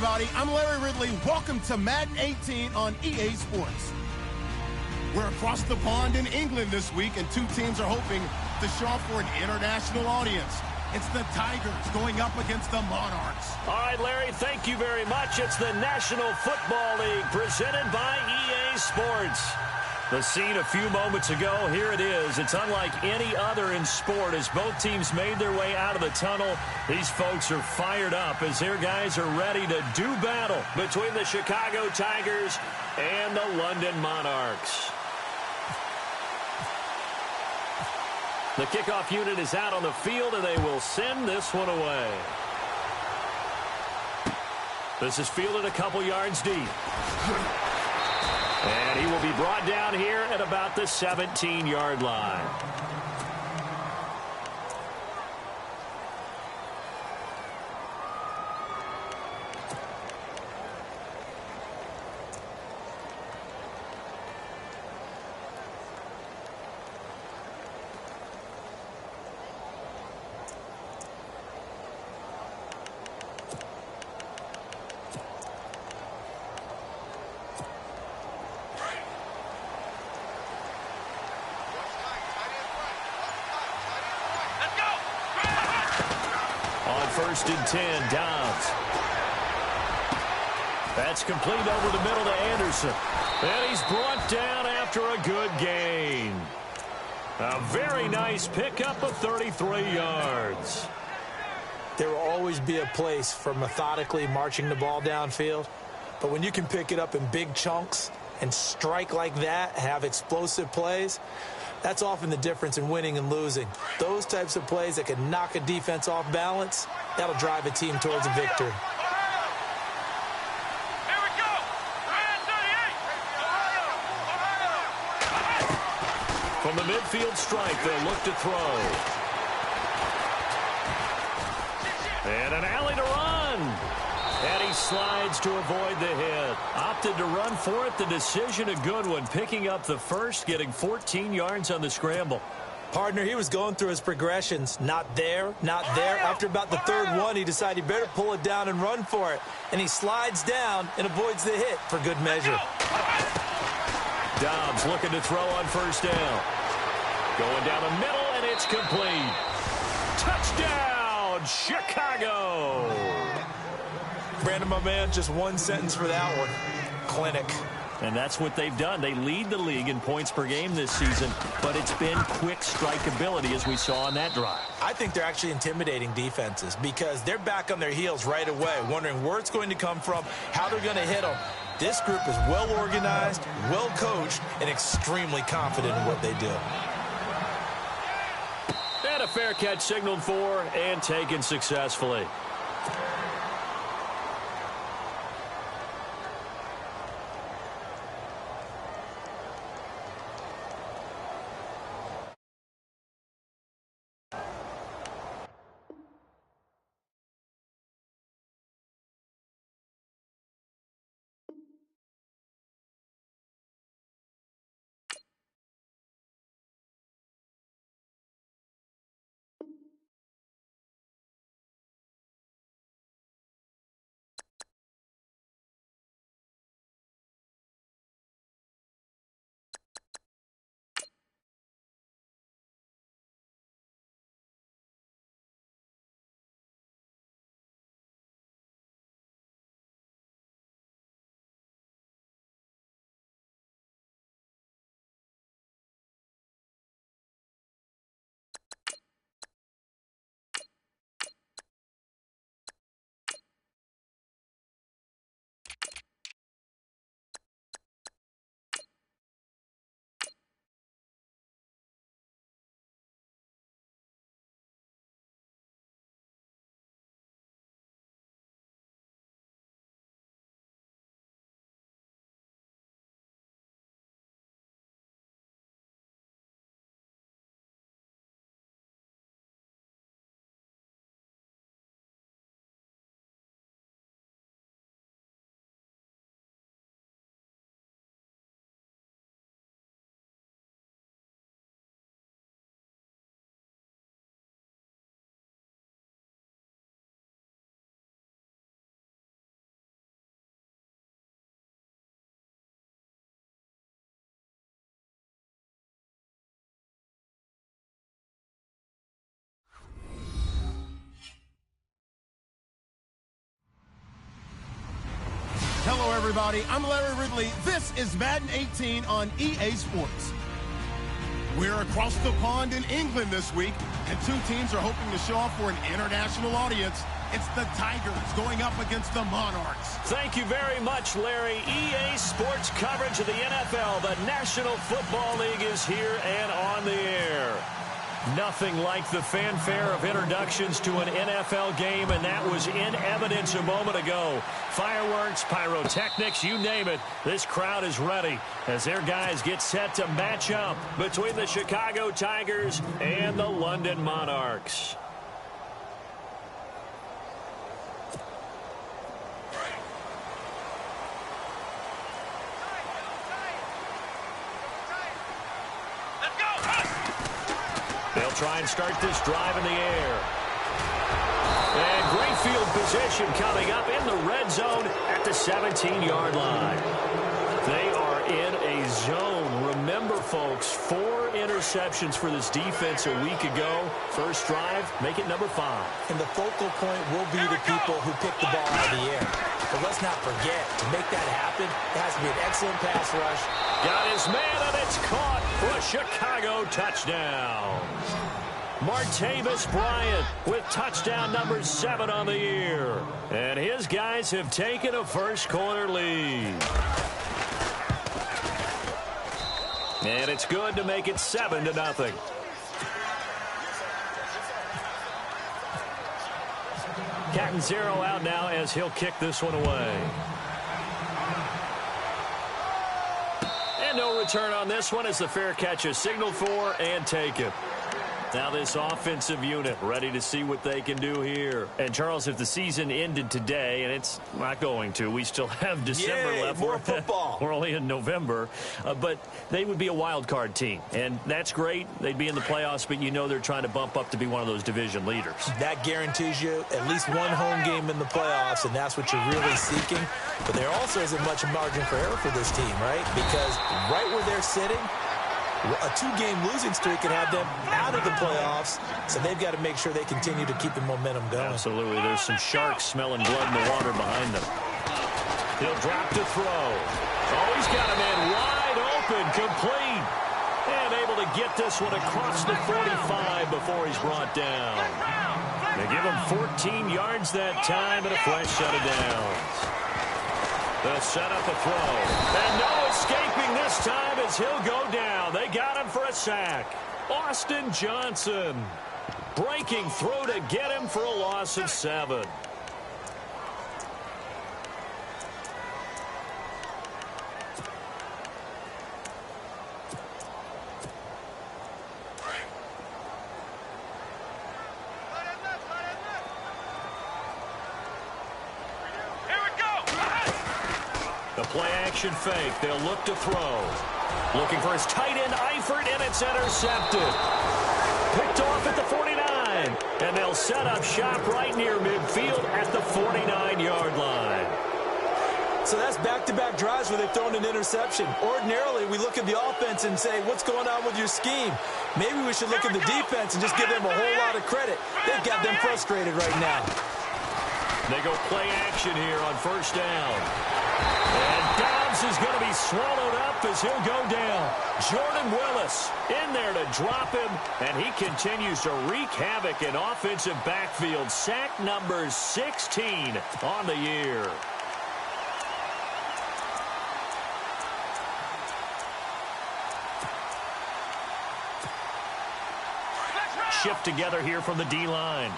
everybody. I'm Larry Ridley. Welcome to Madden 18 on EA Sports. We're across the pond in England this week, and two teams are hoping to show off for an international audience. It's the Tigers going up against the Monarchs. All right, Larry, thank you very much. It's the National Football League presented by EA Sports. The scene a few moments ago, here it is. It's unlike any other in sport as both teams made their way out of the tunnel. These folks are fired up as their guys are ready to do battle between the Chicago Tigers and the London Monarchs. The kickoff unit is out on the field, and they will send this one away. This is fielded a couple yards deep. And he will be brought down here at about the 17-yard line. First and 10, Dobbs. That's complete over the middle to Anderson. And he's brought down after a good gain. A very nice pickup of 33 yards. There will always be a place for methodically marching the ball downfield. But when you can pick it up in big chunks and strike like that, have explosive plays, that's often the difference in winning and losing. Those types of plays that can knock a defense off balance, that'll drive a team towards a victory. Here we go. From the midfield strike, they'll look to throw. And an alley to run. And he slides to avoid the hit. Opted to run for it. The decision a good one. Picking up the first, getting 14 yards on the scramble. Partner, he was going through his progressions. Not there, not there. After about the third one, he decided he better pull it down and run for it. And he slides down and avoids the hit for good measure. Dobbs looking to throw on first down. Going down the middle, and it's complete. Touchdown, Chicago. Brandon, my man, just one sentence for that one. Clinic. And that's what they've done. They lead the league in points per game this season, but it's been quick strikeability as we saw on that drive. I think they're actually intimidating defenses because they're back on their heels right away, wondering where it's going to come from, how they're going to hit them. This group is well organized, well coached, and extremely confident in what they do. And a fair catch signaled for and taken successfully. Hello, everybody. I'm Larry Ridley. This is Madden 18 on EA Sports. We're across the pond in England this week, and two teams are hoping to show off for an international audience. It's the Tigers going up against the Monarchs. Thank you very much, Larry. EA Sports coverage of the NFL. The National Football League is here and on the air. Nothing like the fanfare of introductions to an NFL game, and that was in evidence a moment ago. Fireworks, pyrotechnics, you name it. This crowd is ready as their guys get set to match up between the Chicago Tigers and the London Monarchs. They'll try and start this drive in the air. And great field position coming up in the red zone at the 17-yard line. They are in a zone. Remember, folks, 4 interceptions for this defense a week ago. First drive, make it number 5. And the focal point will be the people who pick the ball out of the air. But let's not forget, to make that happen, it has to be an excellent pass rush. Got his man, and it's caught for a Chicago touchdown. Martavis Bryant with touchdown number 7 on the year. And his guys have taken a first-quarter lead. And it's good to make it 7-0. Captain Zero out now as he'll kick this one away. And no return on this one as the fair catch is signaled for and taken. Now this offensive unit ready to see what they can do here. And, Charles, if the season ended today, and it's not going to, we still have December left. More football. We're only in November. But they would be a wild card team. And that's great. They'd be in the playoffs, but you know they're trying to bump up to be one of those division leaders. That guarantees you at least one home game in the playoffs, and that's what you're really seeking. But there also isn't much margin for error for this team, right? Because right where they're sitting, a 2-game losing streak could have them out of the playoffs, so they've got to make sure they continue to keep the momentum going. Absolutely. There's some sharks smelling blood in the water behind them. He'll drop to throw. Oh, he's got a man wide open, complete. And able to get this one across the 45 before he's brought down. They give him 14 yards that time and a fresh set of downs. They'll set up a throw. And no escaping this time as he'll go down. They got him for a sack. Austin Johnson breaking through to get him for a loss of 7. Play-action fake. They'll look to throw. Looking for his tight end, Eifert, and it's intercepted. Picked off at the 49. And they'll set up shop right near midfield at the 49-yard line. So that's back-to-back drives where they've thrown an interception. Ordinarily, we look at the offense and say, what's going on with your scheme? Maybe we should look at the defense and just give them a whole lot of credit. They've got them frustrated right now. They go play-action here on first down. And Dobbs is going to be swallowed up as he'll go down. Jordan Willis in there to drop him, and he continues to wreak havoc in offensive backfield. Sack number 16 on the year. Shift together here from the D-line.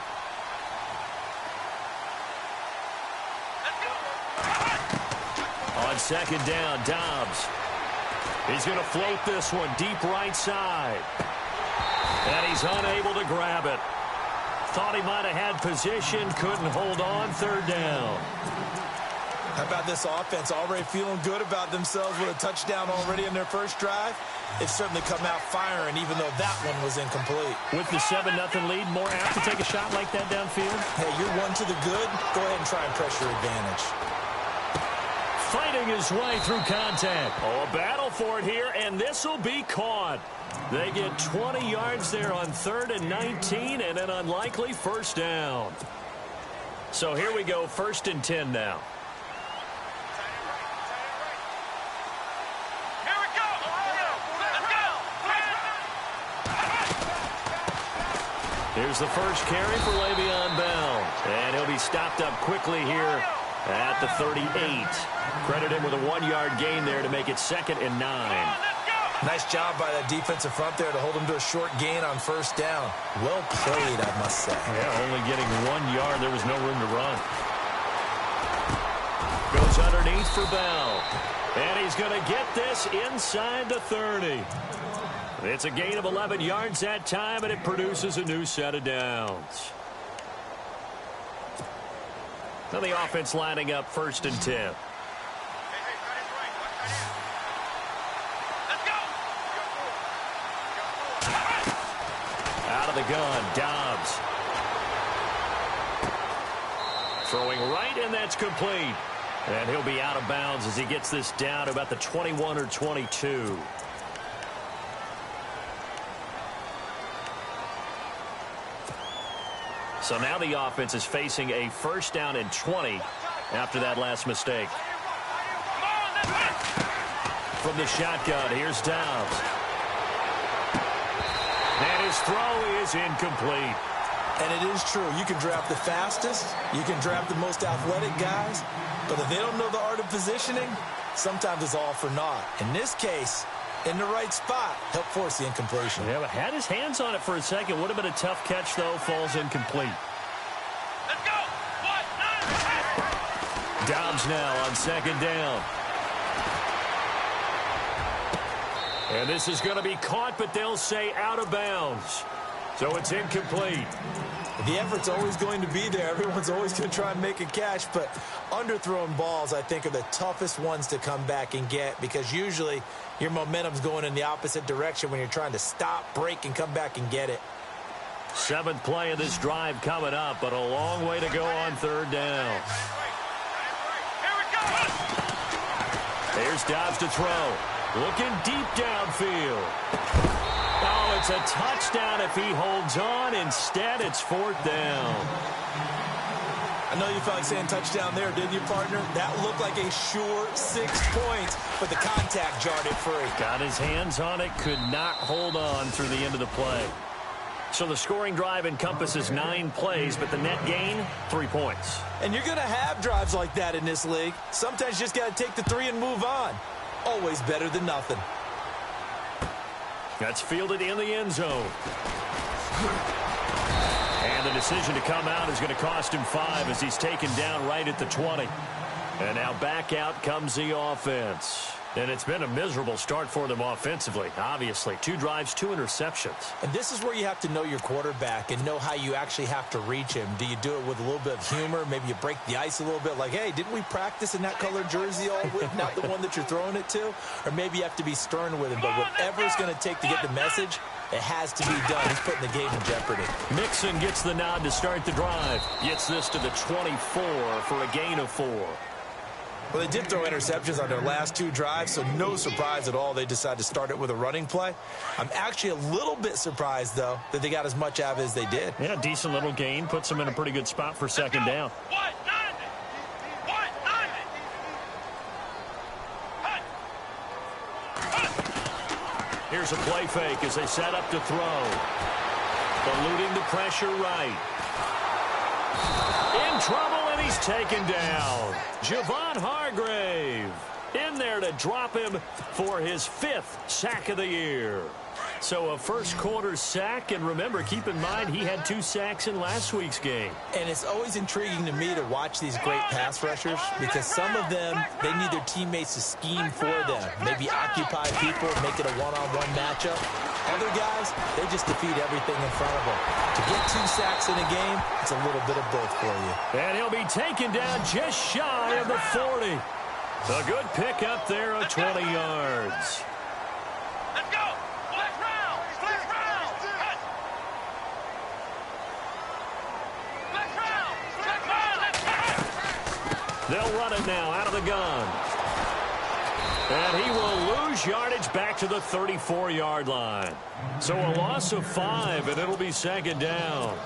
On second down, Dobbs. He's going to float this one deep right side. And he's unable to grab it. Thought he might have had position, couldn't hold on. Third down. How about this offense already feeling good about themselves with a touchdown already in their first drive? They've certainly come out firing, even though that one was incomplete. With the 7-0 lead, more apt to take a shot like that downfield? Hey, you're one to the good. Go ahead and try and press your advantage. Fighting his way through contact. Oh, a battle for it here, and this will be caught. They get 20 yards there on 3rd and 19, and an unlikely first down. So here we go, 1st and 10 now. Here's the first carry for Le'Veon Bell. And he'll be stopped up quickly here at the 38. Credit him with a 1-yard gain there to make it 2nd and 9. Nice job by that defensive front there to hold him to a short gain on first down. Well played, I must say. Yeah, only getting 1 yard. There was no room to run. Goes underneath for Bell. And he's going to get this inside the 30. It's a gain of 11 yards that time, and it produces a new set of downs. Now the offense lining up 1st and 10. Out of the gun, Dobbs. Throwing right, and that's complete. And he'll be out of bounds as he gets this down to about the 21 or 22. So now the offense is facing a 1st down and 20 after that last mistake. From the shotgun, here's Dobbs. And his throw is incomplete. And it is true. You can draft the fastest. You can draft the most athletic guys. But if they don't know the art of positioning, sometimes it's all for naught. In this case, in the right spot, helped force the incompletion. Yeah, but had his hands on it for a second. Would have been a tough catch, though. Falls incomplete. Let's go. Dobbs now on 2nd down. And this is going to be caught, but they'll say out of bounds. So it's incomplete. The effort's always going to be there. Everyone's always going to try and make a catch, but underthrown balls, I think, are the toughest ones to come back and get because usually your momentum's going in the opposite direction when you're trying to stop, break, and come back and get it. 7th play of this drive coming up, but a long way to go on 3rd down. There's Dobbs to throw. Looking deep downfield. Oh, it's a touchdown if he holds on. Instead, it's 4th down. I know you felt like saying touchdown there, didn't you, partner? That looked like a sure 6 points, but the contact jarred it free. Got his hands on it, could not hold on through the end of the play. So the scoring drive encompasses 9 plays, but the net gain, 3 points. And you're going to have drives like that in this league. Sometimes you just got to take the 3 and move on. Always better than nothing. That's fielded in the end zone. And the decision to come out is going to cost him 5 as he's taken down right at the 20. And now back out comes the offense. And it's been a miserable start for them offensively, obviously. 2 drives, 2 interceptions. And this is where you have to know your quarterback and know how you actually have to reach him. Do you do it with a little bit of humor? Maybe you break the ice a little bit like, hey, didn't we practice in that colored jersey all week, not the one that you're throwing it to? Or maybe you have to be stern with him. But whatever it's going to take to get the message, it has to be done. He's putting the game in jeopardy. Mixon gets the nod to start the drive. Gets this to the 24 for a gain of 4. Well, they did throw interceptions on their last 2 drives, so no surprise at all they decided to start it with a running play. I'm actually a little bit surprised, though, that they got as much out of it as they did. Yeah, decent little gain. Puts them in a pretty good spot for 2nd down. Here's a play fake as they set up to throw. Eluding the pressure right. In trouble, and he's taken down. Javon Hargrave in there to drop him for his 5th sack of the year. So a first-quarter sack, and remember, keep in mind, he had 2 sacks in last week's game. And it's always intriguing to me to watch these great pass rushers because some of them, they need their teammates to scheme for them. Maybe occupy people, make it a one-on-one matchup. Other guys, they just defeat everything in front of them. To get 2 sacks in a game, it's a little bit of both for you. And he'll be taken down just shy of the 40. A good pick up there of 20 yards. Let's go. Flex round. Flex round. Flex round. Flex round. They'll run it now out of the gun. And he will lose yardage back to the 34-yard line. So a loss of 5, and it'll be 2nd down.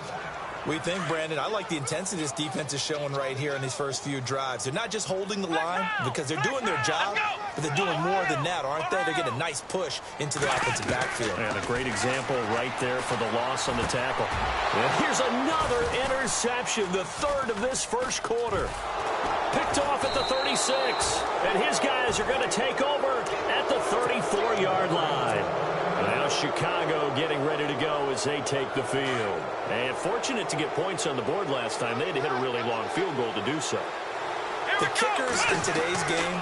We think, Brandon, I like the intensity this defense is showing right here in these first few drives. They're not just holding the line because they're doing their job, but they're doing more than that, aren't they? They're getting a nice push into the offensive backfield. And a great example right there for the loss on the tackle. And here's another interception, the third of this first quarter. Picked off at the 36, and his guys are going to take over at the 34-yard line. Now Chicago getting ready to go as they take the field. And fortunate to get points on the board last time. They had to hit a really long field goal to do so. The kickers in today's game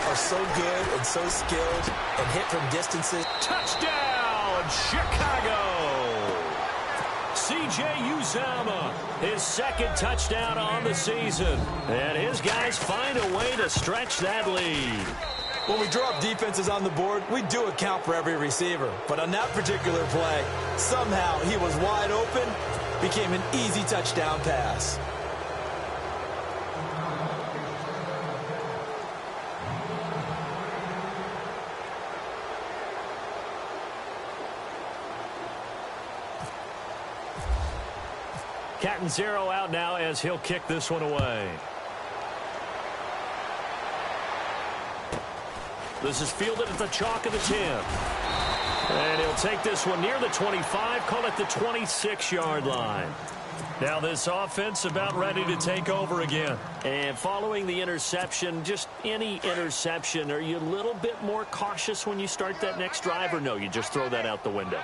are so good and so skilled and hit from distances. Touchdown, Chicago! C.J. Uzomah, his second touchdown on the season. And his guys find a way to stretch that lead. When we drop defenses on the board, we do account for every receiver. But on that particular play, somehow he was wide open, became an easy touchdown pass. Catanzaro out now as he'll kick this one away. This is fielded at the chalk of the 10. And he'll take this one near the 25, call it the 26-yard line. Now this offense about ready to take over again. And following the interception, just any interception, are you a little bit more cautious when you start that next drive, or no, you just throw that out the window?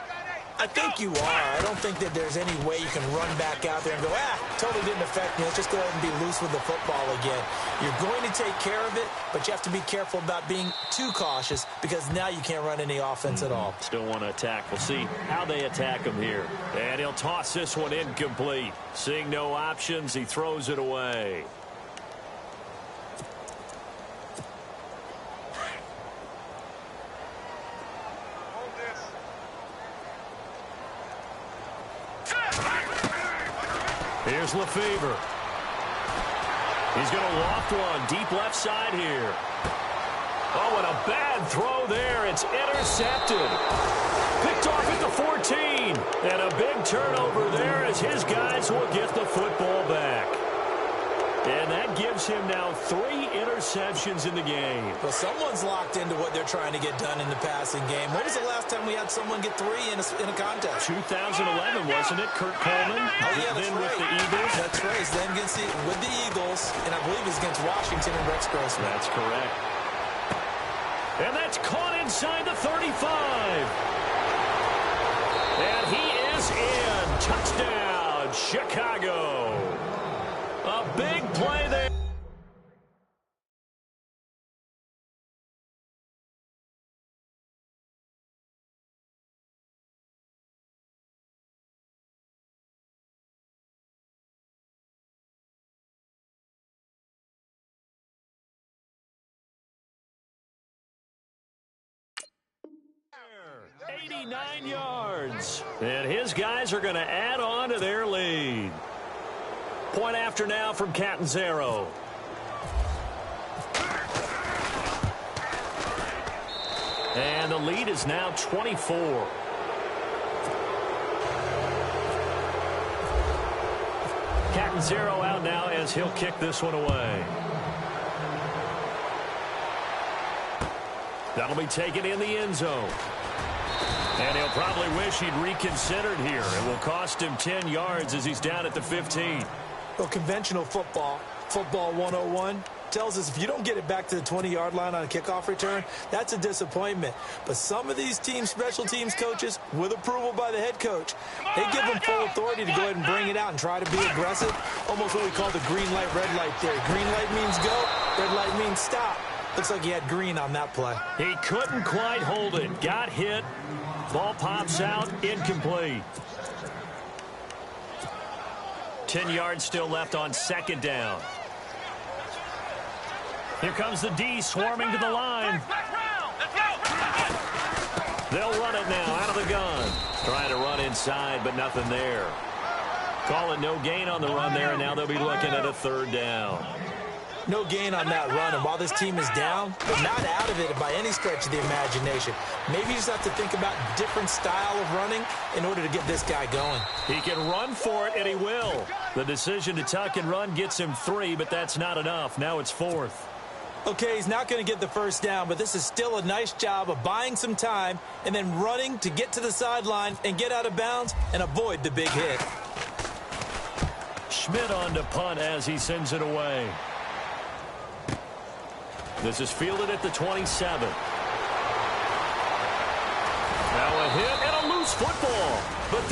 I think you are. I don't think that there's any way you can run back out there and go, totally didn't affect me. Let's just go ahead and be loose with the football again. You're going to take care of it, but you have to be careful about being too cautious because now you can't run any offense at all. Still want to attack. We'll see how they attack him here. And he'll toss this one incomplete. Seeing no options, he throws it away. Here's Lefevre. He's going to loft one deep left side here. Oh, and a bad throw there. It's intercepted. Picked off at the 14. And a big turnover there as his guys will get the football back. And that gives him now 3 interceptions in the game. Well, someone's locked into what they're trying to get done in the passing game. When was the last time we had someone get 3 in a contest? 2011, wasn't it? Kurt Coleman. Oh, yeah, that's then right. with the Eagles. That's right. Then with the Eagles, and I believe it's against Washington and Rex Grossman. That's correct. And that's caught inside the 35. And he is in. Touchdown, Chicago. A big play there. .89 yards. And his guys are going to add on to their lead. Point after now from Catanzaro. And the lead is now 24. Catanzaro out now as he'll kick this one away. That'll be taken in the end zone. And he'll probably wish he'd reconsidered here. It will cost him 10 yards as he's down at the 15. Well, conventional football 101, tells us if you don't get it back to the 20-yard line on a kickoff return, that's a disappointment. But some of these team special teams coaches, with approval by the head coach, they give them full authority to go ahead and bring it out and try to be aggressive. Almost what we call the green light, red light theory. Green light means go, red light means stop. Looks like he had green on that play. He couldn't quite hold it. Got hit. Ball pops out. Incomplete. 10 yards still left on second down. Here comes the D swarming to the line. They'll run it now out of the gun. Trying to run inside, but nothing there. Call it no gain on the run there, and now they'll be looking at a third down. No gain on that run, and while this team is down, they're not out of it by any stretch of the imagination. Maybe you just have to think about different style of running in order to get this guy going. He can run for it, and he will. The decision to tuck and run gets him 3, but that's not enough. Now it's 4th. Okay, he's not going to get the first down, but this is still a nice job of buying some time and then running to get to the sideline and get out of bounds and avoid the big hit. Schmidt on to punt as he sends it away. This is fielded at the 27. Now a hit and a loose football. But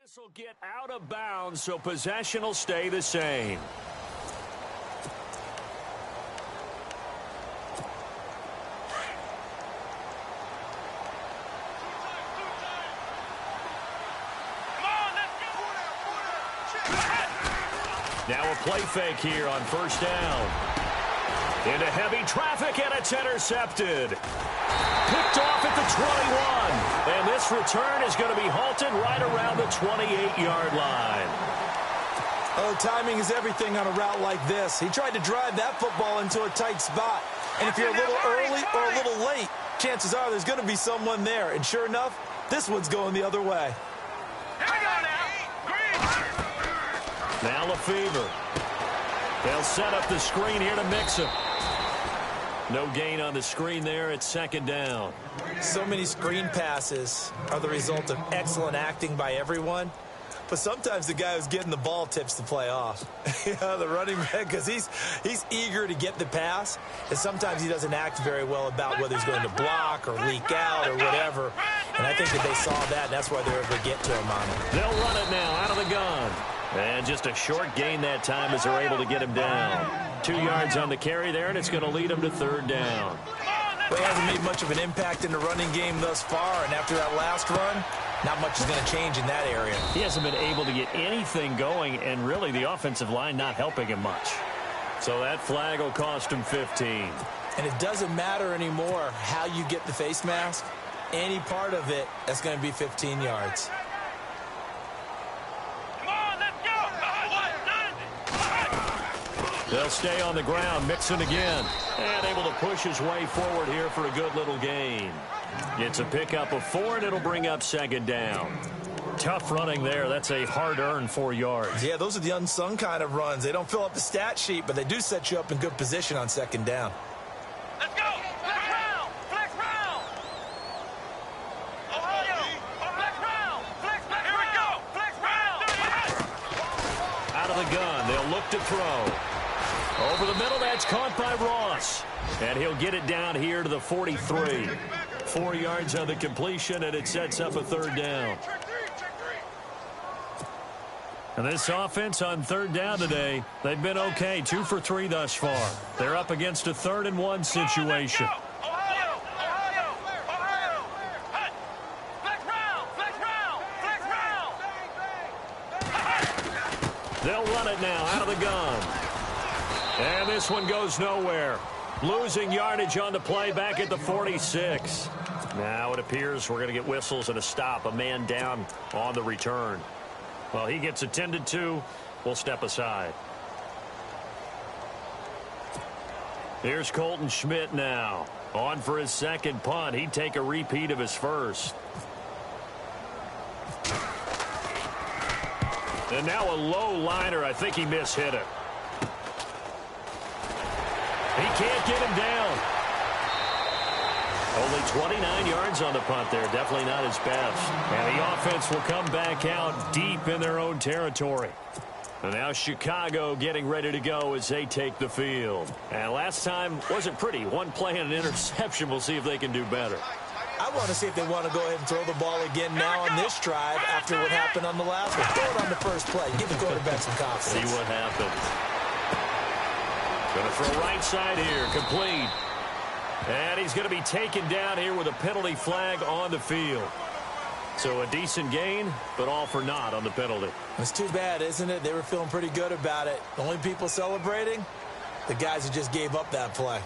this will get out of bounds, so possession will stay the same. Now a play fake here on first down. Into heavy traffic, and it's intercepted. Picked off at the 21. And this return is going to be halted right around the 28-yard line. Oh, timing is everything on a route like this. He tried to drive that football into a tight spot. And if you're a little early or a little late, chances are there's going to be someone there. And sure enough, this one's going the other way. Now Lefevre. They'll set up the screen here to mix him. No gain on the screen there. It's second down. So many screen passes are the result of excellent acting by everyone. But sometimes the guy who's getting the ball tips the play off. Yeah, the running back, because he's eager to get the pass. And sometimes he doesn't act very well about whether he's going to block or leak out or whatever. And I think that they saw that, and that's why they were able to get to him on it. They'll run it now out of the gun. And just a short gain that time as they're able to get him down. 2 yards on the carry there, and it's going to lead him to third down. Well, he hasn't made much of an impact in the running game thus far, and after that last run, not much is going to change in that area. He hasn't been able to get anything going, and really the offensive line not helping him much. So that flag will cost him 15. And it doesn't matter anymore how you get the face mask. Any part of it, that's going to be 15 yards. They'll stay on the ground, mixing again. And able to push his way forward here for a good little gain. It's a pickup of 4, and it'll bring up second down. Tough running there. That's a hard-earned 4 yards. Yeah, those are the unsung kind of runs. They don't fill up the stat sheet, but they do set you up in good position on second down. Let's go! Flex round! Flex round! Ohio! Flex round! Flex, here we go! Flex round! Out of the gun. They'll look to throw. Over the middle, that's caught by Ross. And he'll get it down here to the 43. 4 yards on the completion, and it sets up a third down. And this offense on third down today, they've been okay. 2 for 3 thus far. They're up against a 3rd and 1 situation. Ohio! Ohio! Ohio! Flex round! Flex round! Flex round! They'll run it now out of the gun. And this one goes nowhere. Losing yardage on the play back at the 46. Now it appears we're going to get whistles and a stop. A man down on the return. Well, he gets attended to. We'll step aside. Here's Colton Schmidt now. On for his second punt. He'd take a repeat of his first. And now a low liner. I think he mishit it. He can't get him down. Only 29 yards on the punt there. Definitely not his best. And the offense will come back out deep in their own territory. And now Chicago getting ready to go as they take the field. And last time wasn't pretty. One play and an interception. We'll see if they can do better. I want to see if they want to go ahead and throw the ball again now on this drive after what happened on the last one. Throw it on the first play. Give the quarterback some confidence. See what happens. Going to throw right side here. Complete. And he's going to be taken down here with a penalty flag on the field. So a decent gain, but all for naught on the penalty. It's too bad, isn't it? They were feeling pretty good about it. The only people celebrating, the guys who just gave up that play.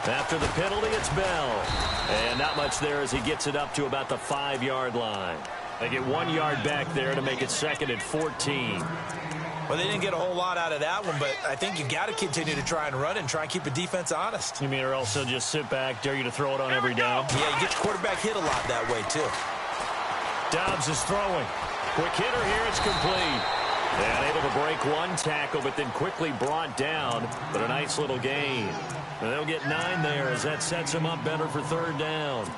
After the penalty, it's Bell. And not much there as he gets it up to about the 5-yard line. They get 1 yard back there to make it 2nd and 14. Well, they didn't get a whole lot out of that one, but I think you got to continue to try and run and try and keep the defense honest. You mean or also just sit back, dare you to throw it on every down? Yeah, you get your quarterback hit a lot that way, too. Dobbs is throwing. Quick hitter here, it's complete. And able to break one tackle, but then quickly brought down. But a nice little gain. And they'll get 9 there as that sets them up better for third down.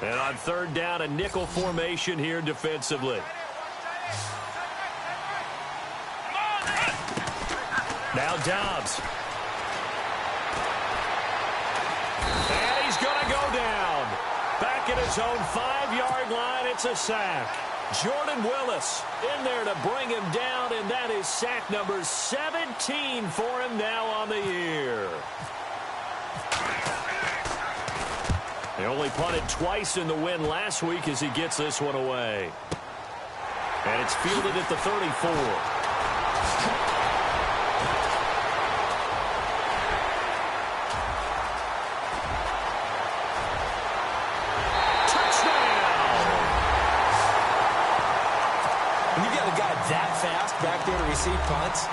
And on third down, a nickel formation here defensively. Now Dobbs. And he's going to go down. Back at his own 5-yard line, it's a sack. Jordan Willis in there to bring him down, and that is sack number 17 for him now on the year. They only punted twice in the win last week as he gets this one away. And it's fielded at the 34. Back there to receive punts.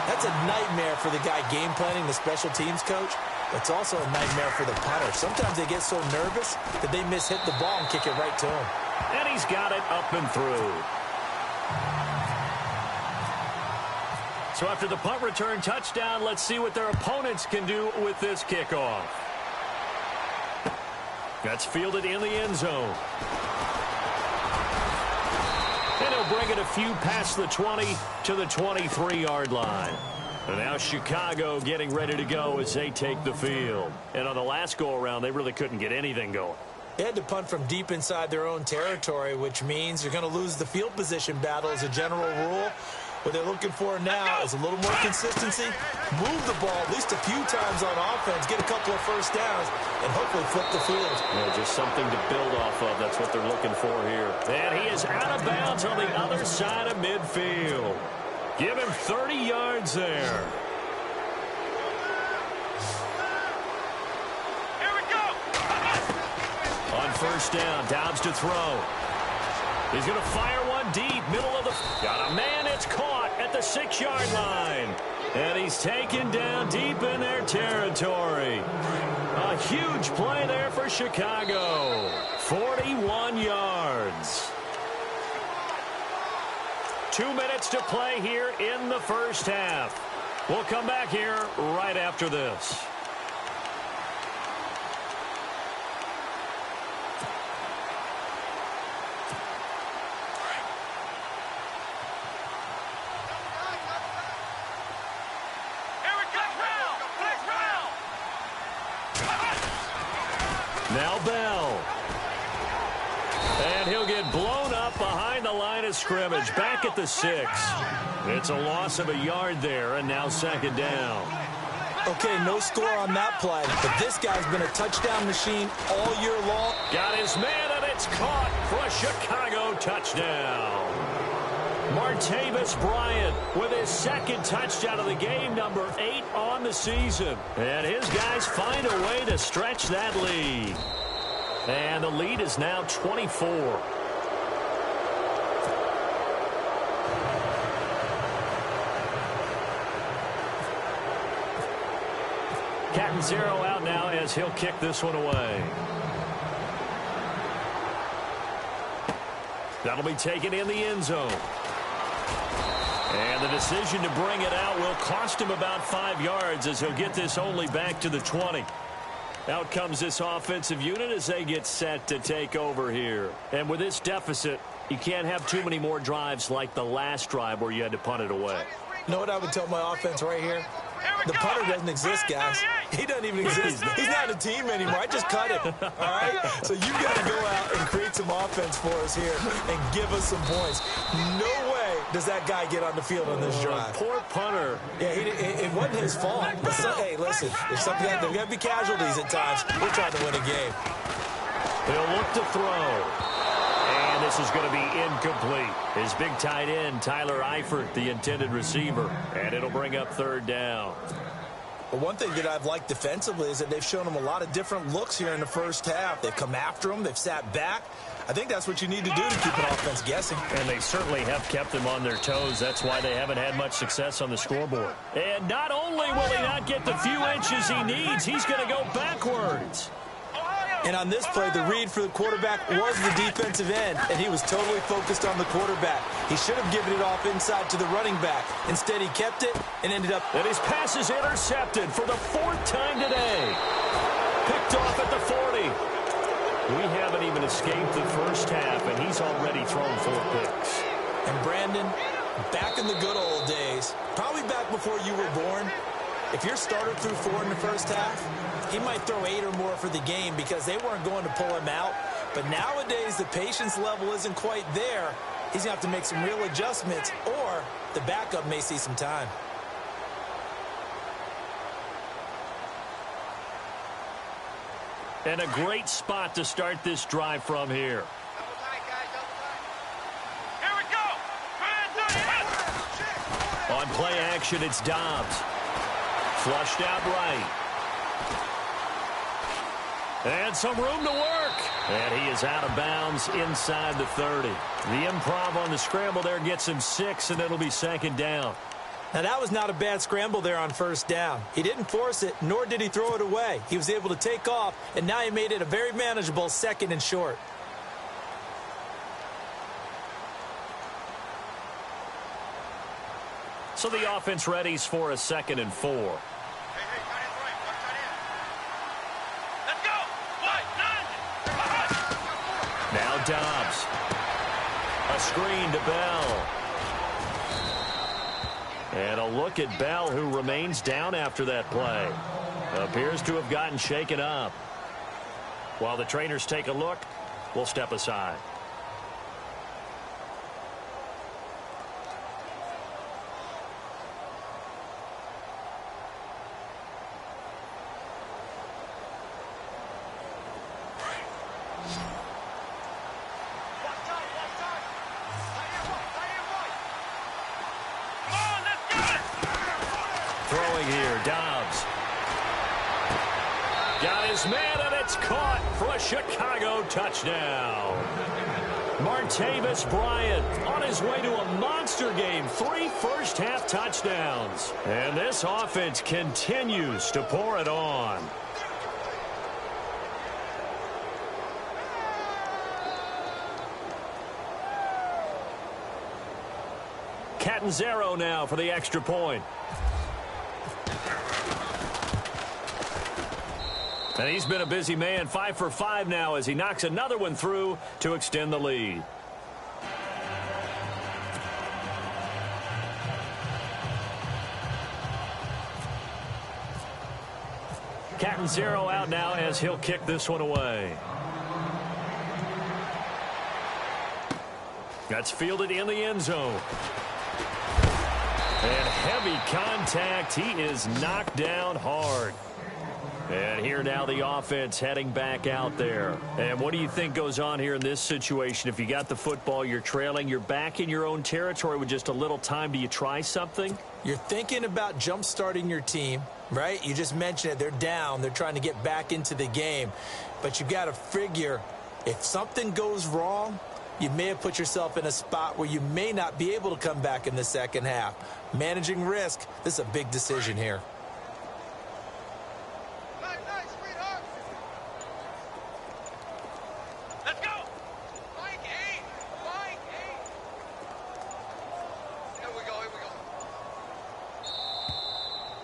That's a nightmare for the guy game planning, the special teams coach. It's also a nightmare for the punter. Sometimes they get so nervous that they mishit the ball and kick it right to him. And he's got it up and through. So after the punt return touchdown, let's see what their opponents can do with this kickoff. That's fielded in the end zone. And he'll bring it a few past the 20 to the 23-yard line. And now Chicago getting ready to go as they take the field. And on the last go-around, they really couldn't get anything going. They had to punt from deep inside their own territory, which means you're going to lose the field position battle as a general rule. What they're looking for now is a little more consistency, move the ball at least a few times on offense, get a couple of first downs, and hopefully flip the field. Yeah, just something to build off of. That's what they're looking for here. And he is out of bounds on the other side of midfield. Give him 30 yards there. Here we go. On first down, Dobbs to throw. He's going to fire one deep, middle of the... Got a man, it's caught at the 6-yard line. And he's taken down deep in their territory. A huge play there for Chicago. 41 yards. 2 minutes to play here in the first half. We'll come back here right after this. Now Bell. And he'll get blown up behind the line of scrimmage. Back at the 6. It's a loss of a yard there, and now second down. Okay, no score on that play, but this guy's been a touchdown machine all year long. Got his man, and it's caught for a Chicago touchdown. Martavis Bryant with his second touchdown of the game, number 8 on the season. And his guys find a way to stretch that lead. And the lead is now 24. Catanzaro out now as he'll kick this one away. That'll be taken in the end zone. And the decision to bring it out will cost him about 5 yards as he'll get this only back to the 20. Out comes this offensive unit as they get set to take over here. And with this deficit, you can't have too many more drives like the last drive where you had to punt it away. You know what I would tell my offense right here? The punter doesn't exist, guys. He doesn't even exist. He's not a team anymore. I just cut him. All right? So you got to go out and create some offense for us here and give us some points. No way does that guy get on the field on this drive. Poor punter. Yeah, it wasn't his fault. But hey, listen, there's got to be casualties at times. We're trying to win a game. They'll look to throw. And this is going to be incomplete. His big tight end, Tyler Eifert, the intended receiver. And it'll bring up third down. Well, one thing that I've liked defensively is that they've shown him a lot of different looks here in the first half. They've come after him. They've sat back. I think that's what you need to do to keep an offense guessing. And they certainly have kept them on their toes. That's why they haven't had much success on the scoreboard. And not only will he not get the few inches he needs, he's going to go backwards. And on this play, the read for the quarterback was the defensive end, and he was totally focused on the quarterback. He should have given it off inside to the running back. Instead, he kept it and ended up... And his pass is intercepted for the 4th time today. Picked off at the 40. We haven't even escaped the first half, and he's already thrown 4 picks. And Brandon, back in the good old days, probably back before you were born, if your starter threw 4 in the first half, he might throw 8 or more for the game because they weren't going to pull him out. But nowadays, the patience level isn't quite there. He's going to have to make some real adjustments, or the backup may see some time. And a great spot to start this drive from here. Here we go. On play action, it's Dobbs. Flushed out right. And some room to work. And he is out of bounds inside the 30. The improv on the scramble there gets him 6, and it'll be 2nd down. Now, that was not a bad scramble there on 1st down. He didn't force it, nor did he throw it away. He was able to take off, and now he made it a very manageable 2nd and short. So the offense readies for a 2nd and 4. Now Dobbs. A screen to Bell. And a look at Bell, who remains down after that play. Appears to have gotten shaken up. While the trainers take a look, we'll step aside. Throwing here, Dobbs. Got his man, and it's caught for a Chicago touchdown. Martavis Bryant on his way to a monster game. 3 first-half touchdowns. And this offense continues to pour it on. Catanzaro now for the extra point. And he's been a busy man, 5 for 5 now as he knocks another one through to extend the lead. Catanzaro out now as he'll kick this one away. That's fielded in the end zone. And heavy contact. He is knocked down hard. And here now the offense heading back out there. And what do you think goes on here in this situation? If you got the football, you're trailing, you're back in your own territory with just a little time. Do you try something? You're thinking about jump-starting your team, right? You just mentioned it. They're down. They're trying to get back into the game. But you got to figure if something goes wrong, you may have put yourself in a spot where you may not be able to come back in the second half. Managing risk, this is a big decision here.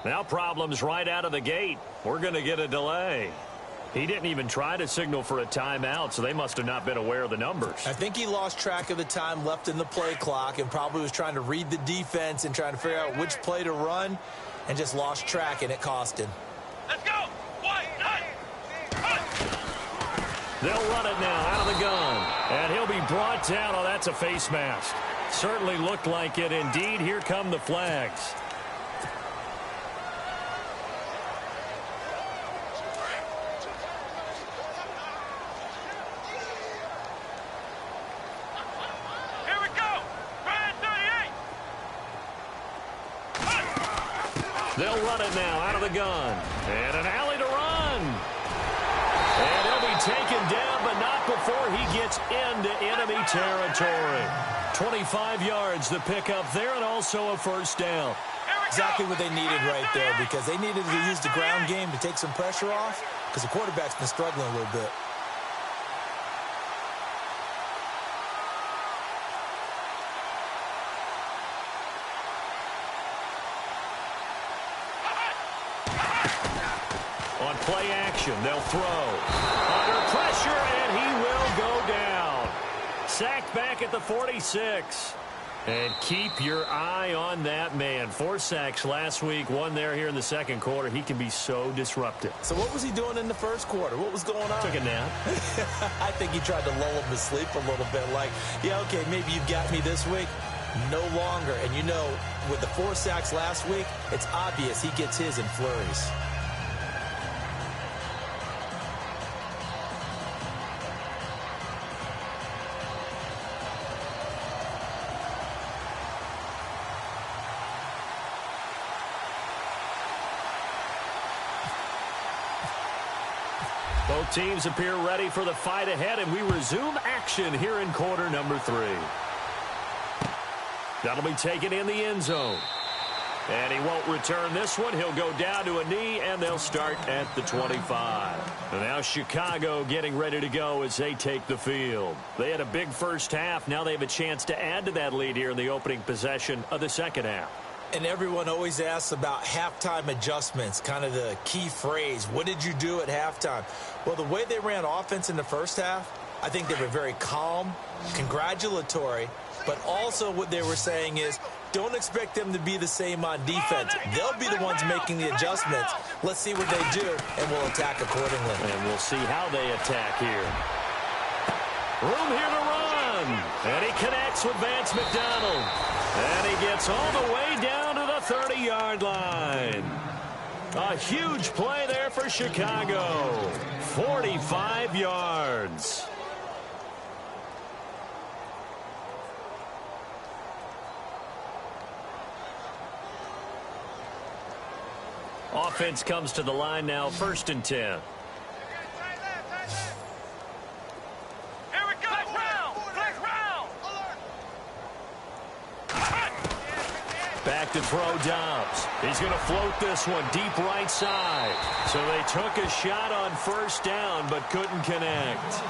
Now problems right out of the gate. We're going to get a delay. He didn't even try to signal for a timeout, so they must have not been aware of the numbers. I think he lost track of the time left in the play clock and probably was trying to read the defense and trying to figure out which play to run and just lost track, and it cost him. Let's go! They'll run it now out of the gun. And he'll be brought down. Oh, that's a face mask. Certainly looked like it. Indeed, here come the flags. They'll run it now out of the gun. And an alley to run. And he'll be taken down, but not before he gets into enemy territory. 25 yards the pickup there, and also a first down. Exactly what they needed right there, because they needed to use the ground game to take some pressure off, because the quarterback's been struggling a little bit. On play action, they'll throw. Under pressure, and he will go down. Sacked back at the 46. And keep your eye on that man. 4 sacks last week, 1 there here in the second quarter. He can be so disruptive. So what was he doing in the first quarter? What was going on? Took a nap. I think he tried to lull him to sleep a little bit. Like, yeah, okay, maybe you've got me this week. No longer. And you know, with the 4 sacks last week, it's obvious he gets his in flurries. Both teams appear ready for the fight ahead, and we resume action here in quarter number 3. That'll be taken in the end zone. And he won't return this one. He'll go down to a knee, and they'll start at the 25. And now Chicago getting ready to go as they take the field. They had a big first half. Now they have a chance to add to that lead here in the opening possession of the second half. And everyone always asks about halftime adjustments, kind of the key phrase. What did you do at halftime? Well, the way they ran offense in the first half, I think they were very calm, congratulatory, but also what they were saying is, don't expect them to be the same on defense. They'll be the ones making the adjustments. Let's see what they do, and we'll attack accordingly. And we'll see how they attack here. Room here to run. And he connects with Vance McDonald. And he gets all the way down to the 30-yard line. A huge play there for Chicago. 45 yards. Offense comes to the line now, 1st and 10. Back to throw Dobbs. He's going to float this one deep right side. So they took a shot on 1st down but couldn't connect.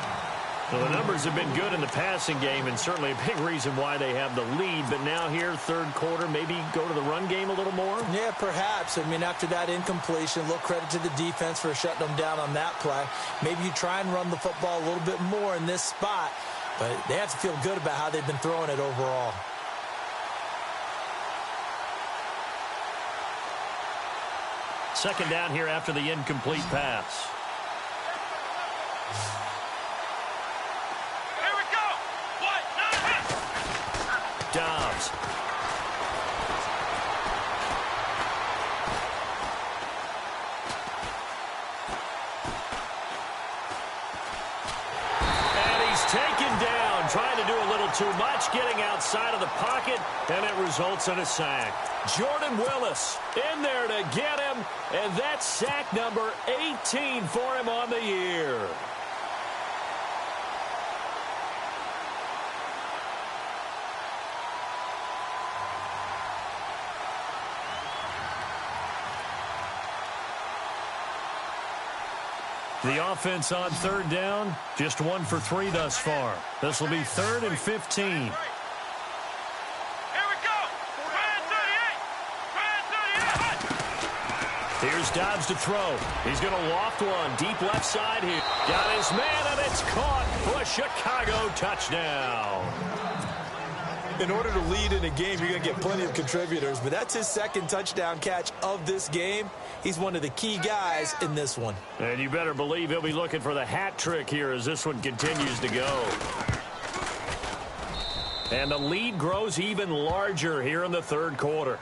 Well, the numbers have been good in the passing game and certainly a big reason why they have the lead. But now here, 3rd quarter, maybe go to the run game a little more? Yeah, perhaps. I mean, after that incompletion, a little credit to the defense for shutting them down on that play. Maybe you try and run the football a little bit more in this spot. But they have to feel good about how they've been throwing it overall. Second down here after the incomplete pass. Here we go. Dobbs. And he's taken down, trying to do a little too much, getting outside of the pocket, and it results in a sack. Jordan Willis in there to get him, and that's sack number 18 for him on the year. The offense on 3rd down, just 1 for 3 thus far. This will be 3rd and 15. Here's Dobbs to throw. He's going to loft one deep left side here. Got his man, and it's caught for a Chicago touchdown. In order to lead in a game, you're going to get plenty of contributors, but that's his 2nd touchdown catch of this game. He's one of the key guys in this one. And you better believe he'll be looking for the hat trick here as this one continues to go. And the lead grows even larger here in the 3rd quarter.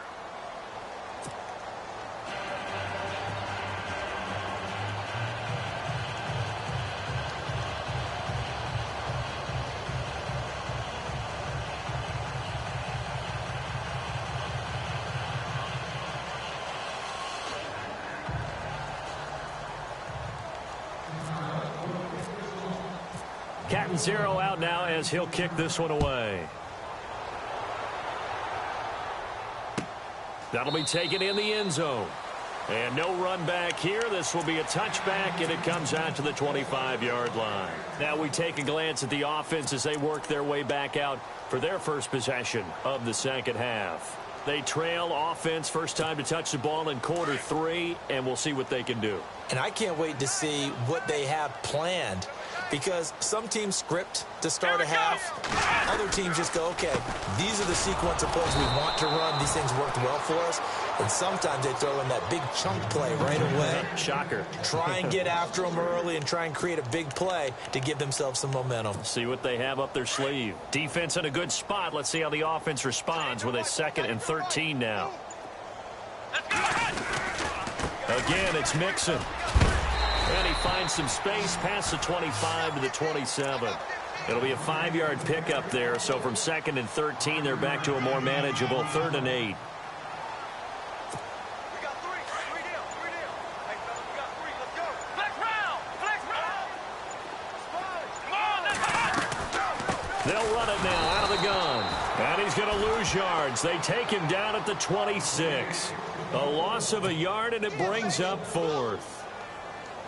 Cat and zero out now as he'll kick this one away. That'll be taken in the end zone. And no run back here. This will be a touchback, and it comes out to the 25-yard line. Now we take a glance at the offense as they work their way back out for their first possession of the second half. They trail offense, first time to touch the ball in quarter 3, and we'll see what they can do. And I can't wait to see what they have planned, because some teams script to start a half. Other teams just go, okay, these are the sequence of plays we want to run. These things worked well for us. And sometimes they throw in that big chunk play right away. Shocker. Try and get after them early and try and create a big play to give themselves some momentum. See what they have up their sleeve. Defense in a good spot. Let's see how the offense responds with a 2nd and 13 now. Again, it's Mixon. And he finds some space past the 25 to the 27. It'll be a 5-yard pickup there. So from 2nd and 13, they're back to a more manageable 3rd and 8. They'll run it now out of the gun. And he's going to lose yards. They take him down at the 26. A loss of a yard, and it brings up 4th.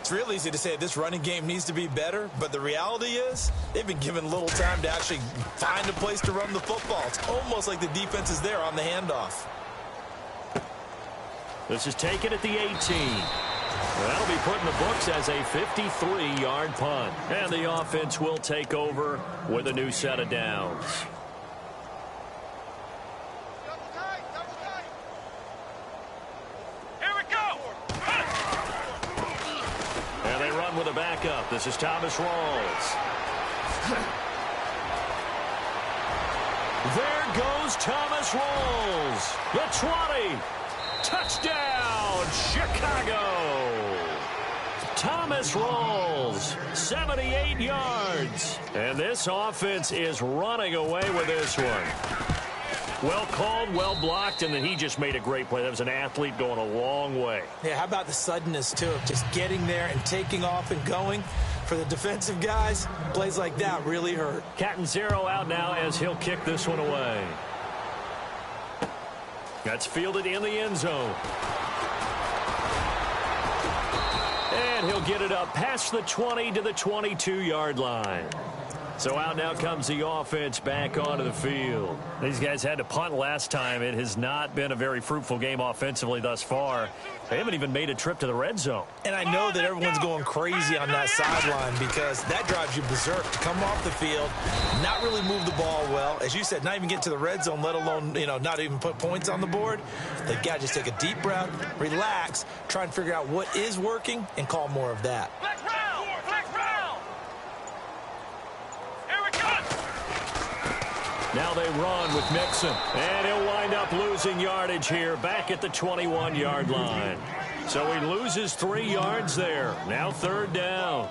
It's real easy to say this running game needs to be better, but the reality is they've been given little time to actually find a place to run the football. It's almost like the defense is there on the handoff. This is taken at the 18. That'll be put in the books as a 53-yard punt. And the offense will take over with a new set of downs. Here we go. And they run with a backup. This is Thomas Rawls. There goes Thomas Rawls. The 20. Touchdown, Chicago. Thomas Rawls, 78 yards. And this offense is running away with this one. Well called, well blocked, and then he just made a great play. That was an athlete going a long way. Yeah, how about the suddenness, too, of just getting there and taking off and going? For the defensive guys, plays like that really hurt. Cat and zero out now as he'll kick this one away. That's fielded in the end zone. And he'll get it up past the 20 to the 22-yard line. So out now comes the offense back onto the field. These guys had to punt last time. It has not been a very fruitful game offensively thus far. They haven't even made a trip to the red zone. And I know that everyone's going crazy on that sideline because that drives you berserk to come off the field, not really move the ball well. As you said, not even get to the red zone, let alone, not even put points on the board. They've got to just take a deep breath, relax, try and figure out what is working, and call more of that. Flex round. Flex round. Here we go. Now they run with Mixon. And he'll wind up losing yardage here back at the 21-yard line. So he loses 3 yards there. Now 3rd down.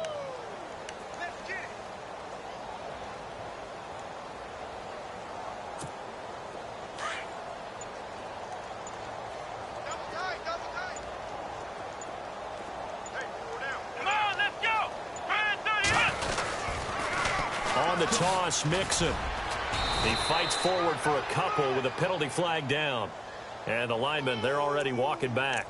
Come on, let's go. On the toss, Mixon. He fights forward for a couple with a penalty flag down. And the linemen, they're already walking back.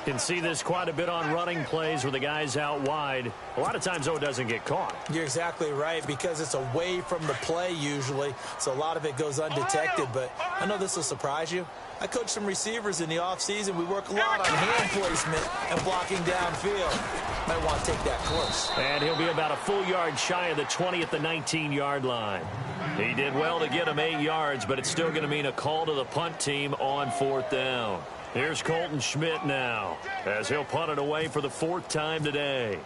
Can see this quite a bit on running plays with the guys out wide. A lot of times, though, it doesn't get caught. You're exactly right because it's away from the play usually, so a lot of it goes undetected. But I know this will surprise you. I coach some receivers in the offseason. We work a lot on hand placement and blocking downfield. Might want to take that close. And he'll be about a full yard shy of the 20 at the 19-yard line. He did well to get him 8 yards, but it's still going to mean a call to the punt team on 4th down. Here's Colton Schmidt now as he'll punt it away for the 4th time today.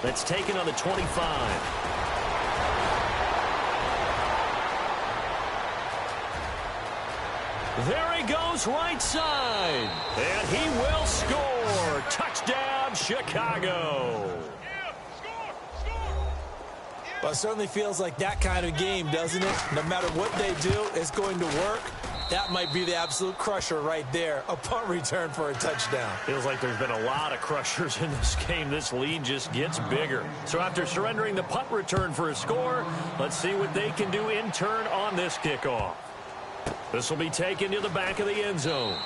That's taken on the 25. There he goes right side. And he will score. Touchdown, Chicago. Well, it certainly feels like that kind of game, doesn't it? No matter what they do, it's going to work. That might be the absolute crusher right there. A punt return for a touchdown. Feels like there's been a lot of crushers in this game. This lead just gets bigger. So after surrendering the punt return for a score, let's see what they can do in turn on this kickoff. This will be taken to the back of the end zone.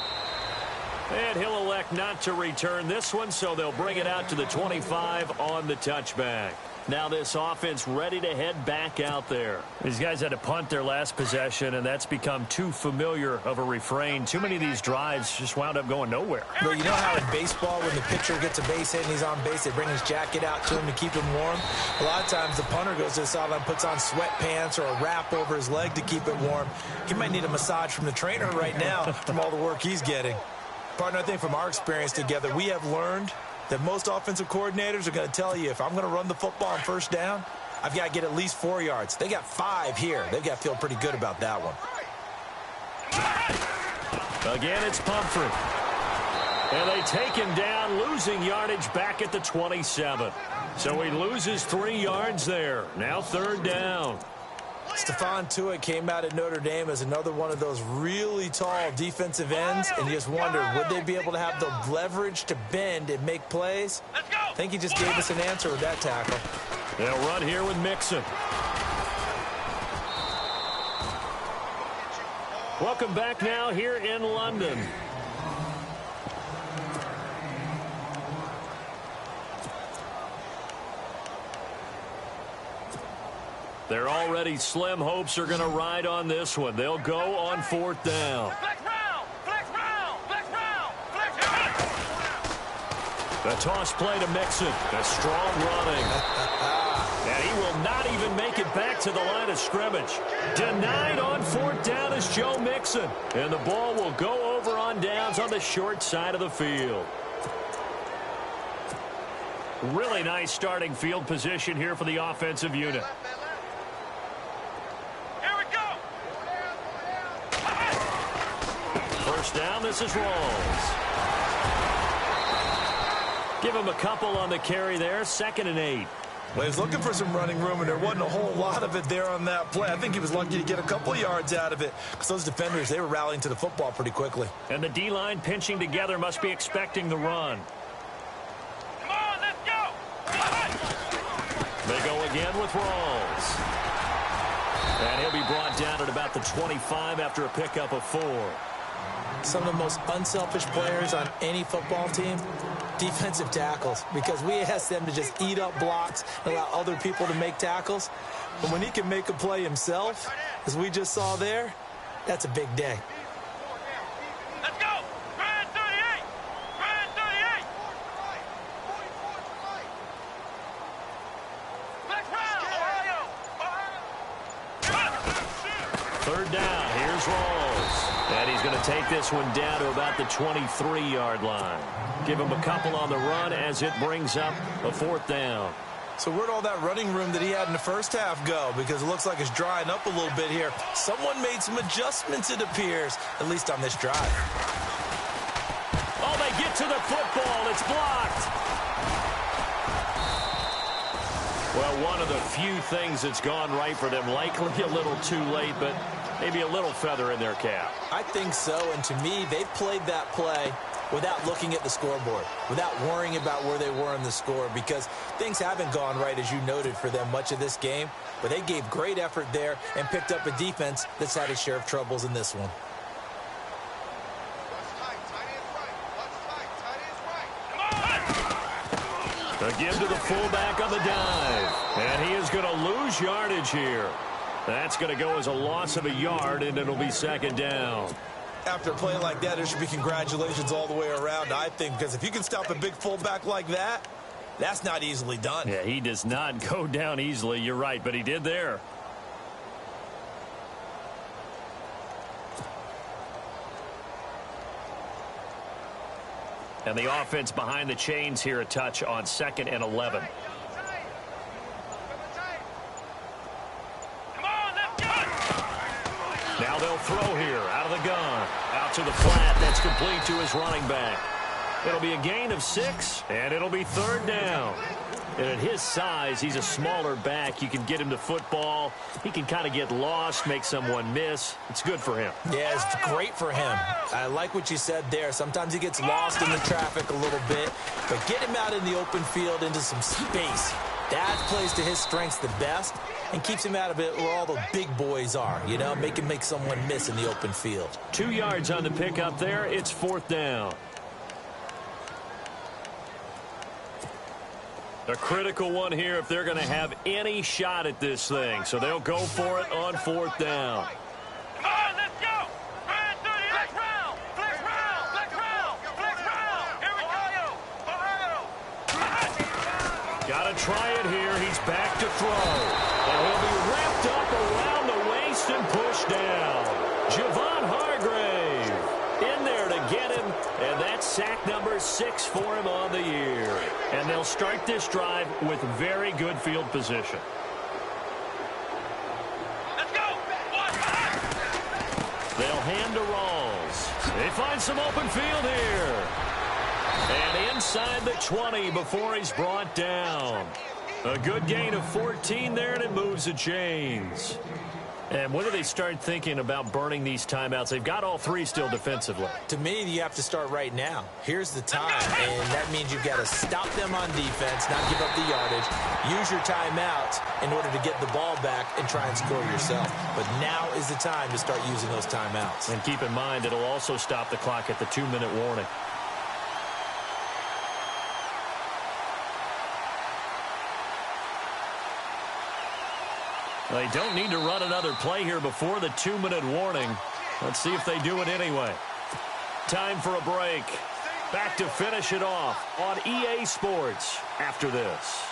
And he'll elect not to return this one, so they'll bring it out to the 25 on the touchback. Now this offense ready to head back out there. These guys had to punt their last possession, and that's become too familiar of a refrain. Too many of these drives just wound up going nowhere. Well, you know how in baseball, when the pitcher gets a base hit and he's on base, they bring his jacket out to him to keep him warm? A lot of times the punter goes to the sideline, puts on sweatpants or a wrap over his leg to keep it warm. He might need a massage from the trainer right now from all the work he's getting. Partner, I think from our experience together, we have learned that most offensive coordinators are going to tell you, if I'm going to run the football on first down, I've got to get at least 4 yards. They got 5 here. They've got to feel pretty good about that one. Again, it's Pumphrey. And they take him down, losing yardage back at the 27. So he loses 3 yards there. Now third down. Stephon Tuitt came out of Notre Dame as another one of those really tall defensive ends, and you just wonder, would they be able to have the leverage to bend and make plays? I think he just gave us an answer with that tackle. They'll run here with Mixon. Welcome back now here in London. Their already slim hopes are going to ride on this one. They'll go on fourth down. The toss play to Mixon. A strong running. And he will not even make it back to the line of scrimmage. Denied on fourth down is Joe Mixon. And the ball will go over on downs on the short side of the field. Really nice starting field position here for the offensive unit. First down, this is Rawls. Give him a couple on the carry there, 2nd and 8. Well, he was looking for some running room, and there wasn't a whole lot of it there on that play. I think he was lucky to get a couple yards out of it, because those defenders, they were rallying to the football pretty quickly. And the D-line pinching together must be expecting the run. Come on, let's go! They go again with Rawls. And he'll be brought down at about the 25 after a pickup of 4. Some of the most unselfish players on any football team, defensive tackles, because we ask them to just eat up blocks and allow other people to make tackles. But when he can make a play himself, as we just saw there, that's a big day. Let's go! Grand 38! Grand 38! Flex round! Third down, here's Rawls. And he's going to take this one down to about the 23-yard line. Give him a couple on the run as it brings up a fourth down. So where'd all that running room that he had in the first half go? Because it looks like it's drying up a little bit here. Someone made some adjustments, it appears, at least on this drive. Oh, they get to the football. It's blocked. Well, one of the few things that's gone right for them. Likely a little too late, but maybe a little feather in their cap. I think so, and to me, they've played that play without looking at the scoreboard, without worrying about where they were in the score, because things haven't gone right, as you noted, for them much of this game. But they gave great effort there and picked up a defense that's had its share of troubles in this one. Again to the fullback on the dive. And he is going to lose yardage here. That's going to go as a loss of a yard, and it'll be 2nd down. After a play like that, there should be congratulations all the way around, I think, because if you can stop a big fullback like that, that's not easily done. Yeah, he does not go down easily. You're right, but he did there. And the offense behind the chains here a touch on 2nd and 11. Now they'll throw here out of the gun. Out to the flat. That's complete to his running back. It'll be a gain of 6, and it'll be 3rd down. And at his size, he's a smaller back. You can get him to football. He can kind of get lost, make someone miss. It's good for him. Yeah, it's great for him. I like what you said there. Sometimes he gets lost in the traffic a little bit, but get him out in the open field into some space. That plays to his strengths the best and keeps him out of it where all the big boys are, you know, make someone miss in the open field. 2 yards on the pickup there. It's 4th down. A critical one here if they're going to have any shot at this thing. So they'll go for it on 4th down. Come on, let's go. Flex round. Flex round. Flex round. Flex round. Here we go. Ohio. Got to try it here. He's back to throw. And he'll be wrapped up around the waist and pushed down. Javon Hargrave in there to get him. And that's sack number 6 for him on the year. And they'll start this drive with very good field position. Let's go. They'll hand to Rawls. They find some open field here. And inside the 20 before he's brought down. A good gain of 14 there, and it moves the chains. And when do they start thinking about burning these timeouts? They've got all 3 still defensively. To me, you have to start right now. Here's the time, and that means you've got to stop them on defense, not give up the yardage, use your timeouts in order to get the ball back and try and score yourself. But now is the time to start using those timeouts. And keep in mind, it'll also stop the clock at the 2-minute warning. They don't need to run another play here before the 2-minute warning. Let's see if they do it anyway. Time for a break. Back to finish it off on EA Sports after this.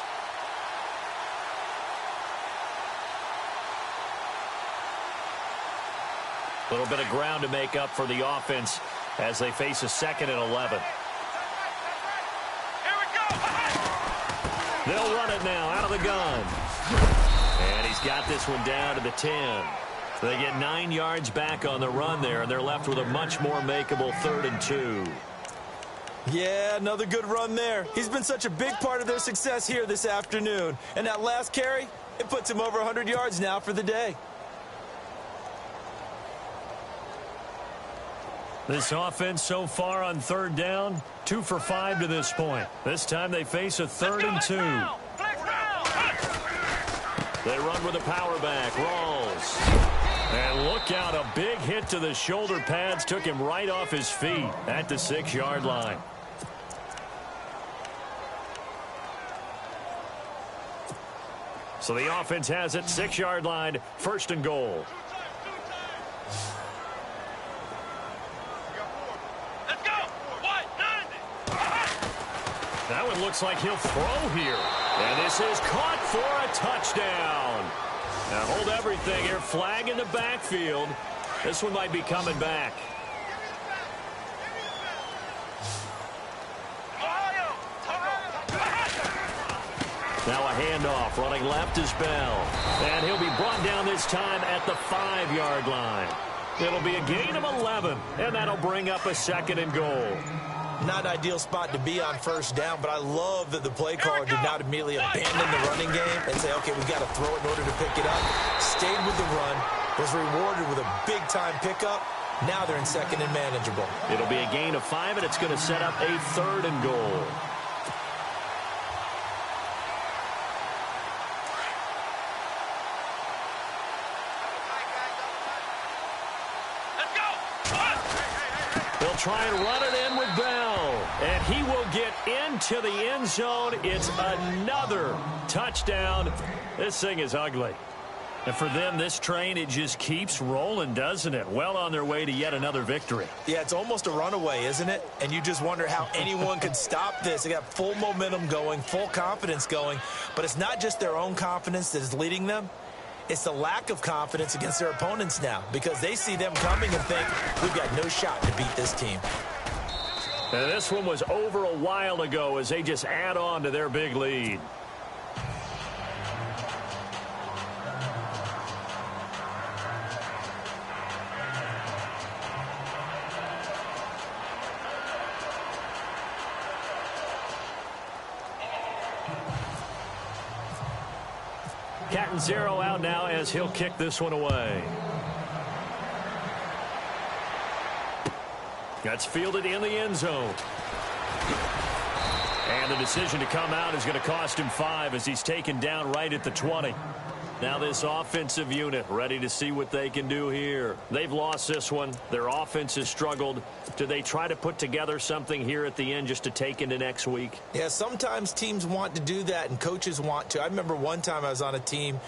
A little bit of ground to make up for the offense as they face a 2nd and 11. Here we go. They'll run it now out of the gun. And he's got this one down to the 10. They get 9 yards back on the run there, and they're left with a much more makeable 3rd and 2. Yeah, another good run there. He's been such a big part of their success here this afternoon. And that last carry, it puts him over 100 yards now for the day. This offense so far on 3rd down, 2 for 5 to this point. This time they face a 3rd and 2. They run with a power back. Rawls. And look out, a big hit to the shoulder pads took him right off his feet at the 6-yard line. So the offense has it, 6-yard line, 1st and goal. Let's go. That one looks like he'll throw here. And this is caught for a touchdown. Now hold everything here. Flag in the backfield. This one might be coming back. Now a handoff. Running left is Bell. And he'll be brought down this time at the 5-yard line. It'll be a gain of 11. And that'll bring up a 2nd and goal. Not an ideal spot to be on 1st down, but I love that the play caller did not immediately abandon the running game and say, okay, we've got to throw it in order to pick it up. Stayed with the run, was rewarded with a big-time pickup. Now they're in 2nd and manageable. It'll be a gain of 5, and it's going to set up a 3rd and goal. They'll try and run it in with Bell. And he will get into the end zone. It's another touchdown. This thing is ugly. And for them, this train, it just keeps rolling, doesn't it? Well on their way to yet another victory. Yeah, it's almost a runaway, isn't it? And you just wonder how anyone could stop this. They got full momentum going, full confidence going. But it's not just their own confidence that is leading them. It's the lack of confidence against their opponents now because they see them coming and think, we've got no shot to beat this team. And this one was over a while ago as they just add on to their big lead. Cat and zero out now as he'll kick this one away. That's fielded in the end zone. And the decision to come out is going to cost him 5 as he's taken down right at the 20. Now this offensive unit ready to see what they can do here. They've lost this one. Their offense has struggled. Do they try to put together something here at the end just to take into next week? Yeah, sometimes teams want to do that and coaches want to. I remember one time I was on a team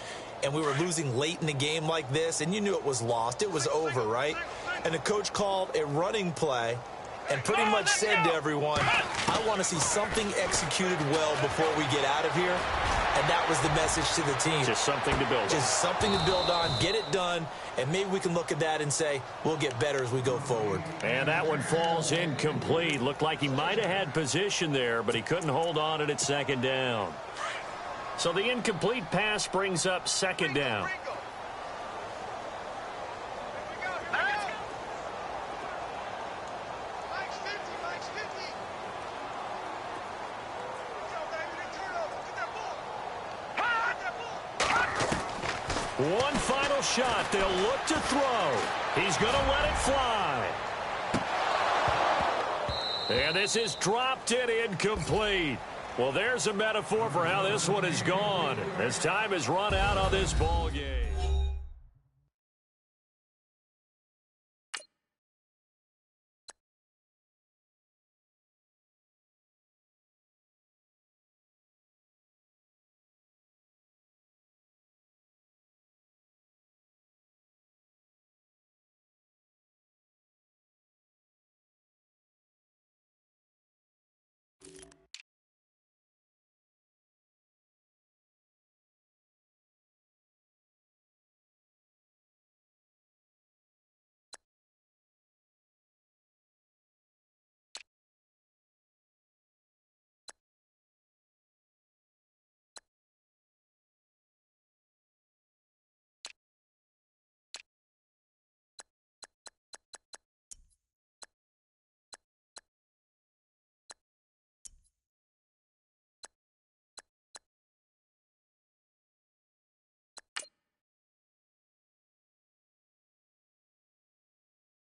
and we were losing late in the game like this, and you knew it was lost. It was over, right? And the coach called a running play and pretty much said to everyone, I want to see something executed well before we get out of here. And that was the message to the team. Just something to build on. Just something to build on, get it done, and maybe we can look at that and say, we'll get better as we go forward. And that one falls incomplete. Looked like he might have had position there, but he couldn't hold on it at second down. So the incomplete pass brings up second down. One final shot. They'll look to throw. He's going to let it fly. And this is dropped in incomplete. Well, there's a metaphor for how this one is gone as time has run out on this ball game.